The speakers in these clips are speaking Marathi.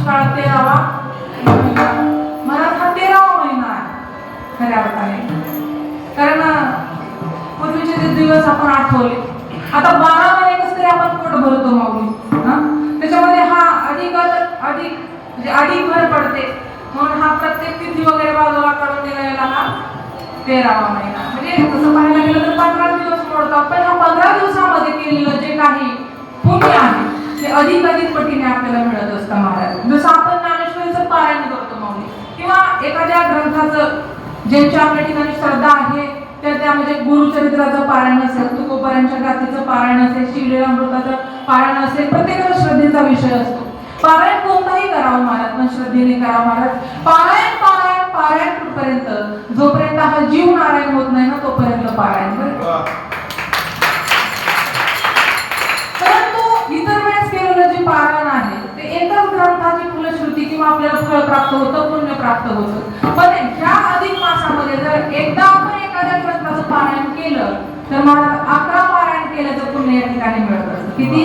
दुष्काळ 13वा महिना, मरात हा 13वा महिना आहे खऱ्या अर्थाने. कारण पूर्वीचे जे दिवस आपण आठवले, आता 12 महिने कसं तरी आपण पोट भरतो माऊली. त्याच्यामध्ये हा अधिक म्हणजे अधिक भर पडते, म्हणून हा प्रत्येक तिथी वगैरे बाजूला काढून दिलेला हा 13वा महिना. म्हणजे तसं पाहायला गेलं तर 15 दिवस मोडतात, पण हा 15 दिवसामध्ये केलेलं जे काही पुण्य आहे ते अधिक पटीने आपल्याला मिळत असतं महाराज. जसं आपण ज्ञानेश्वरीचं पारायण करतो माऊली, किंवा एखाद्या ग्रंथाचं ज्यांच्या आपल्या ठिकाणी श्रद्धा आहे त्यामध्ये गुरुचरित्राचं पारायण असेल, तुकोबरांच्या गाथेचं पारायण असेल, श्रीलीलामृताचं पारायण असेल, प्रत्येकाला श्रद्धेचा विषय असतो. पारायण कोणताही करावं महाराज, पण श्रद्धेने करावं महाराज. पारायण पारायण पारायण कुठपर्यंत, जोपर्यंत हा जीव नारायण होत नाही ना तोपर्यंत पारायण. परंतु इतर वेळेस केलेलं जे पारायण आहे ते एकाच ग्रंथाची फलश्रुती किंवा आपल्याला फळ प्राप्त होतं, पुण्य प्राप्त होतं. पण ह्या अधिक मासामध्ये जर एकदा आपण एखाद्या ग्रंथाचं पारायण केलं तर मला 11 पारायण केल्याचं पुण्य या ठिकाणी मिळत असतं. किती?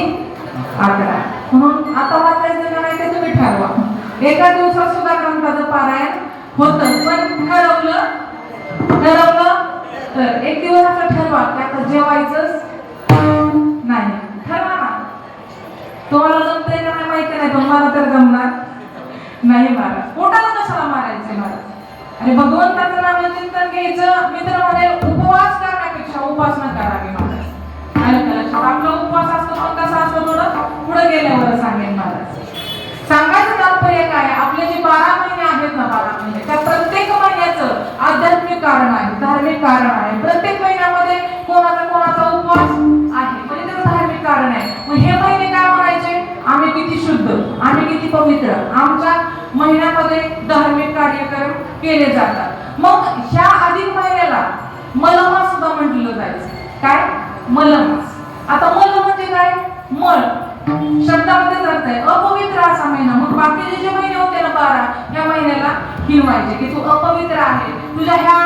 11. म्हणून आता वाचायचं का नाही ते तुम्ही ठरवा. एका दिवसात सुद्धा ग्रंथाचं पारायण होतं, पण ठरवलं तर एक दिवस असं ठरवा की आता जेवायचंच नाही. ठरवा ना. तुम्हाला जमतंय का नाही माहिती नाही, पण मला तर जमणार नाही महाराज. पोटाला कशाला मारायचंय महाराज? आणि भगवंताचं नामचिंतन घ्यायचं. मी तर म्हणेल उपवास करण्यापेक्षा उपासना करावी महाराज. आपला उपवास असतो पण कसा असतो थोडं पुढे गेल्यावर सांगेन महाराज. सांगायचं तात्पर्य काय, आपले जे 12 महिने आहेत ना, 12 महिने, त्या प्रत्येक महिन्याचं आध्यात्मिक कारण आहे, धार्मिक कारण आहे. प्रत्येक महिन्यामध्ये कोणाचा उपवास आहे म्हणजे त्याचं धार्मिक कारण आहे. मग हे महिने काय म्हणायचे, आम्ही किती शुद्ध, आम्ही किती पवित्र, आमच्या महिन्यामध्ये धार्मिक कार्यक्रम केले जातात. मग ह्या अधिक महिन्याला मलमास सुद्धा म्हटलं जायचं. काय? मलमास. आता मल म्हणजे काय? मळ शब्दामध्ये अर्थ आहे अपवित्र असा महिना. मग बाकीचे जे महिने होते ना 12, या महिन्याला हिरवायचे की तू अपवित्र आहे, तुझ्या ह्या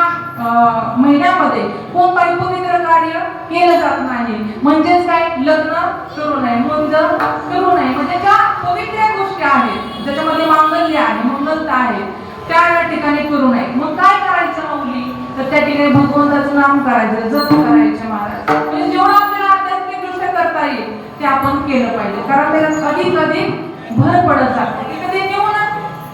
महिन्यामध्ये कोणताही पवित्र कार्य केलं जात नाही. म्हणजेच काय? लग्न करू नये, मुंज करू नये, म्हणजे ज्या पवित्र गोष्टी आहेत ज्याच्यामध्ये मांगल्य आहे, मंगलता आहे, त्या ठिकाणी करू नये. मग काय करायचं माऊली? तर त्या ठिकाणी भगवंताचं नाम करायचं, जप करायचे महाराज. म्हणजे जेवढं आपल्याला आध्यात्मिक दृष्ट्या करता येईल ते आपण केलं पाहिजे, कारण त्याला अधिक भर पडत जाते, ते कधी निवून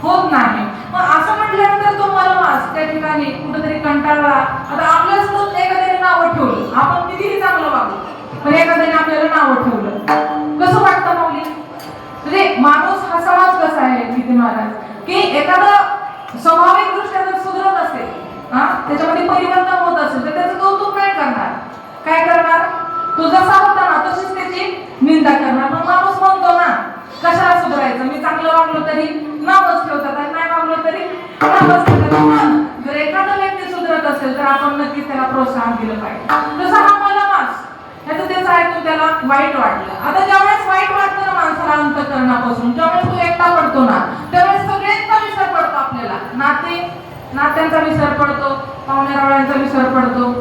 होत नाही. मग असं म्हटल्यानंतर तो मलमास त्या ठिकाणी कुठेतरी कंटाळला. आता आपल्यासोबत एखाद्याने नावं ठेवलं, आपण कितीही चांगलं वागलो, पण एखाद्याने आपल्याला नावं ठेवलं, कसं वाटतं माऊली? म्हणजे माणूस हा समाज कसा आहे किती महाराज, की एखादा स्वाभाविक दृष्ट्या जर सुधरत असेल, त्याच्यामध्ये परिवर्तन होत असेल तर त्याचं कौतुक काय करणार? तो जसा होता ना तशीच त्याची निंदा करणार. मग माणूस म्हणतो ना, कशाला सुधारायचं, मी चांगलं वागलो तरी नावच ठेवतात आणि नाही वागलो तरी नावच ठेवतात. जर एखादा व्यक्ती सुधरत असेल तर आपण नक्कीच त्याला प्रोत्साहन दिलं पाहिजे. जसं हा मलमास, ह्याचं त्याचं ऐकून त्याला वाईट वाटलं. आता ज्यावेळेस वाईट वाटतं ना माणसाला अंतःकरणापासून, ज्यावेळेस तो एकटा पडतो ना त्यावेळेस सगळ्यांचा विसर पडतो आपल्याला. नात्यांचा विसर पडतो, पाहुण्यारावळ्यांचा विसर पडतो,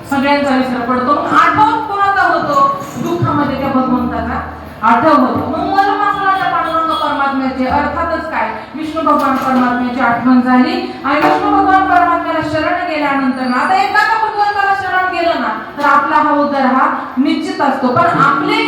सगळ्यांचा विसर पडतो. मग आठव कोणाचा होतो? दुःखामध्ये त्या भगवंताचा आठव होतो. मग मलमासाला त्या पांडुरंग परमात्म्याचे, अर्थातच काय, विष्णू भगवान परमात्म्याची आठवण झाली. आणि विष्णू भगवान परमात्म्याला शरण गेल्यानंतर ना, आता एकदा का भगवंताला शरण गेलं ना तर आपला हा उद्धार हा निश्चित असतो. पण आपली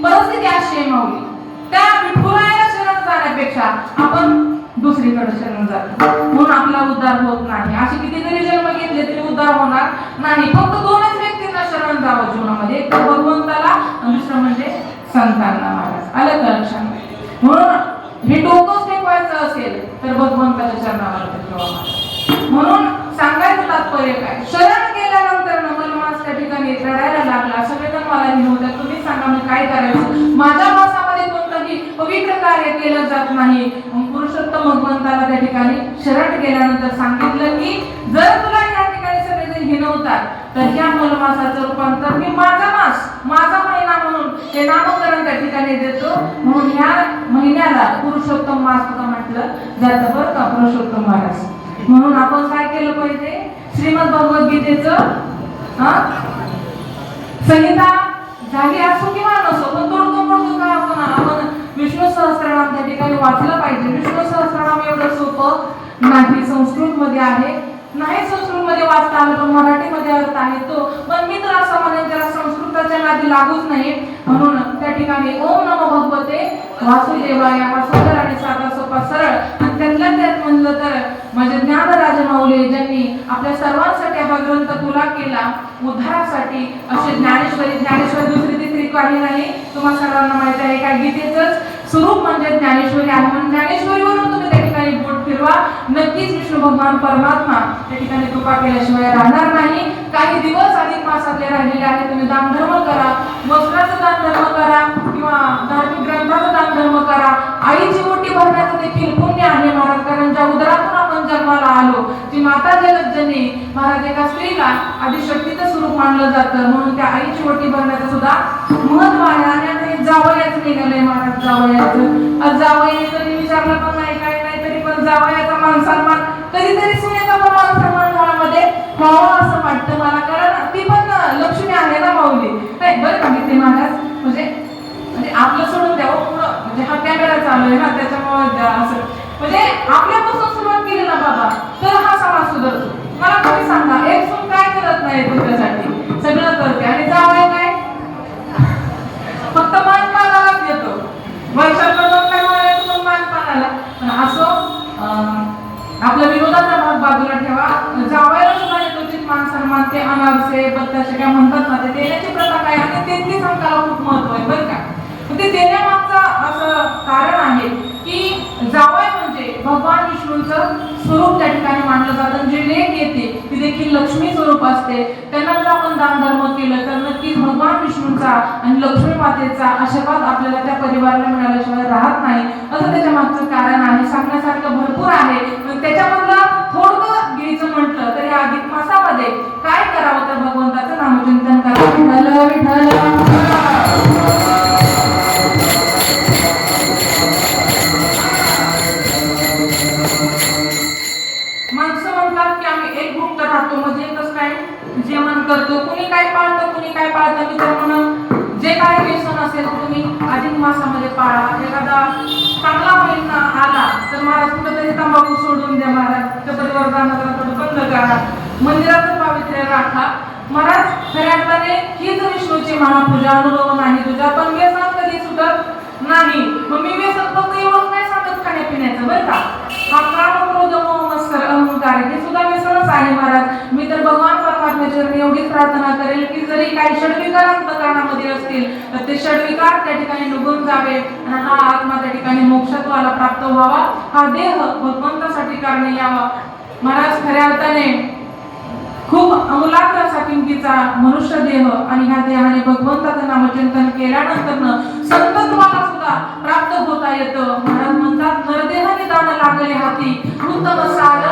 परिस्थिती अशी आहे माऊली, त्या विठुरायाला शरण जाण्यापेक्षा आपण दुसरीकडे शरण जातो, म्हणून आपला उद्धार होत नाही. असे कितीतरी जन्म घेतले तरी उद्धार होणार नाही. फक्त 2च व्यक्तींना शरण जावं जीवनामध्ये, एक तर भगवंताला आणि दुसरं म्हणजे संतांना महाराज. आलं का लक्षात? म्हणून हे डोकं टेकवायचं असेल तर भगवंताच्या चरणावर ठेवा. म्हणून सांगायचं तात्पर्य काय, शरण गेल्यानंतर मलमास त्या ठिकाणी रडायला लागला. सगळेजण मला विनवतात, तुम्ही सांगा मी काय करायचं, माझ्या मासामध्ये कोणतंही पवित्र कार्य केलं जात नाही. पुरुषोत्तम भगवंताला त्या ठिकाणी शरण गेल्यानंतर सांगितलं की जर तुला या ठिकाणी सगळेजण हिणवतात तर ह्या मलमासाचं रूपांतर मी माझा मास, माझा महिना म्हणून हे नामकरण त्या ठिकाणी देतो. म्हणून ह्या महिन्याला पुरुषोत्तम मास सुद्धा म्हटलं जातं बरं का, पुरुषोत्तम महाराज. म्हणून आपण काय केलं पाहिजे, श्रीमद भगवद्गीतेचं संहिता झाली असो किंवा नसो, पण तोडकं काय आपण विष्णू विष्णू सहस्त्रनाम त्या ठिकाणी वाचलं पाहिजे. विष्णू सहस्त्रनाम एवढं सोपं नाही, संस्कृत मध्ये आहे, नाही संस्कृत मध्ये वाचता आलं पण मराठीमध्ये अर्थ आहे तो. पण मी तर असं म्हणेन ज्याला संस्कृताच्या नादी लागूच नाही, म्हणून त्या ठिकाणी ओम नमो भगवते वासुदेवाय हा सुंदर आणि साधा सोपा सरळ. आणि त्यातल्या त्यात म्हणलं तर म्हणजे ज्ञानराज माऊली ज्यांनी आपल्या सर्वांसाठी हा ग्रंथ खुला केला उद्धारासाठी, असे ज्ञानेश्वरी. ज्ञानेश्वरी दुसरी तिसरी काही नाही, तुम्हा सर्वांना माहिती आहे काय, गीतेचंच स्वरूप म्हणजे ज्ञानेश्वरी आहे. म्हणून ज्ञानेश्वरीवरून तुम्ही त्या ठिकाणी बोट फिरवा, नक्कीच विष्णू भगवान परमात्मा त्या ठिकाणी कृपा केल्याशिवाय राहणार नाही. काही दिवस अधिक मासातले राहिलेले आहेत, तुम्ही दानधर्म करा, वस्त्राचं दानधर्म करा किंवा धार्मिक ग्रंथाचं दानधर्म करा. आईची ओटी भरण्याचं देखील पुण्य आहे महाराज, कारण ज्या उदरातून आपण जन्माला आलो ती माता जगज्जनी महाराज, एका स्त्रीला आदिशक्तीचं स्वरूप मानलं जातं, म्हणून त्या आईची ओटी भरण्याचं सुद्धा महत्व आहे. आणि आता हे जावयाचं निघालंय महाराज, जावयाचं. आज जावयाने कधी विचारलं पण नाही काय नाही, तरी पण जावयाचा मान सन्मान कधीतरी सुनेचा पण मान सन्मान घरामध्ये व्हावा असं वाटतं मला, कारण ती पण लक्ष्मी आहे ना माऊली. नाही बरं का गीते महाराज, म्हणजे आपलं सोडून द्यावं पुढं, म्हणजे हा कॅमेरा चालू आहे ना त्याच्यामुळे असं, म्हणजे आपल्यापासून सुरुवात केली ना बाबा तर हा समाज सुधारतो. मला तुम्ही सांगा, एक सून काय करत नाही तुमच्यासाठी, सगळं करते, आणि जावया काय फक्त मानपानालाच येतो. वर्षातून काय म्हणायचं पण मानपानाला. पण असं आपला विरोधाचा भाग बाजूला ठेवा, जावयाला सुद्धा येतोचित मान सन्मान, ते अनारसे बत्ताशे काय म्हणतात ना, ते देण्याची प्रथा काय, आणि तेहतीस अंकाला खूप महत्व आहे बरं का. ते देण्यामागचं असं कारण आहे की जावई म्हणजे भगवान विष्णूंचं स्वरूप त्या ठिकाणी मानलं जातं. जे लेक येते ती देखील लक्ष्मी स्वरूप असते, त्यांना जर आपण दान धर्म केलं तर नक्कीच भगवान विष्णूंचा आणि लक्ष्मी मातेचा आशीर्वाद आपल्याला त्या परिवाराला मिळाल्याशिवाय राहत नाही, असं त्याच्या मागचं कारण आहे. सांगण्यासारखं भरपूर आहे, पण त्याच्यामधलं थोडं घ्यायचं म्हटलं तर या अधिक मासामध्ये काय करावं तर भगवंताचं नामचिंतन करा. विठ्ठल विठ्ठल जेवण करतो, कुणी काय पाळतं कुणी काय पाळतं. मी तर म्हणून जे काय व्यसन असेल तुम्ही अधिक मासामध्ये पाळा. एखादा चांगला महिना आला तर महाराज कुठेतरी तंबाखू सोडून द्या महाराज, कपडीवर जाणं थोडं बंद करा, मंदिराचं पावित्र्य राखा महाराज. खऱ्या अर्थाने हीच विष्णूची महापूजा. अनुभव नाही तुझा, पण व्यसन कधी सुटत नाही. मग मी व्यसन फक्त एवढंच नाही सांगत खाण्यापिण्याचं बरं का, हा काम क्रोध मोह मत्सर अहंकार हे सुद्धा व्यसनच आहे महाराज. मी तर भगवान परमात्म्याची एवढीच प्रार्थना करेल की जरी काही षड्विकार अंतःकरणामध्ये असतील तर ते षड्विकार त्या ठिकाणी निघून जावे आणि हा आत्मा त्या ठिकाणी मोक्षत्वाला प्राप्त व्हावा, हा देह भगवंतासाठी कारणे यावा महाराज. खऱ्या अर्थाने खूप अमूलाग्र असा किमतीचा मनुष्य देह, आणि ह्या देहाने भगवंताचं नामचिंतन केल्यानंतर संतत्वाला सुद्धा प्राप्त होता येतं. महाराज म्हणतात नरदेहाने दान लागले हाती, उत्तम सार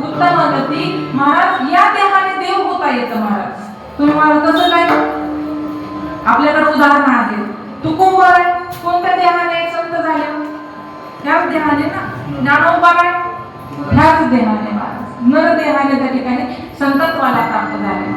उत्तम गती. महाराज या देहाने देव होता येतं महाराज. तुम्ही मला कसं काय, आपल्याकडे उदाहरण आहे. तुकोबर कोणत्या देहाने संत झाले, ह्याच देहाने ना. ज्ञानोबा ह्याच देहाने महाराज, नरदेहाने त्या ठिकाणी संतत्वाला प्राप्त झाले.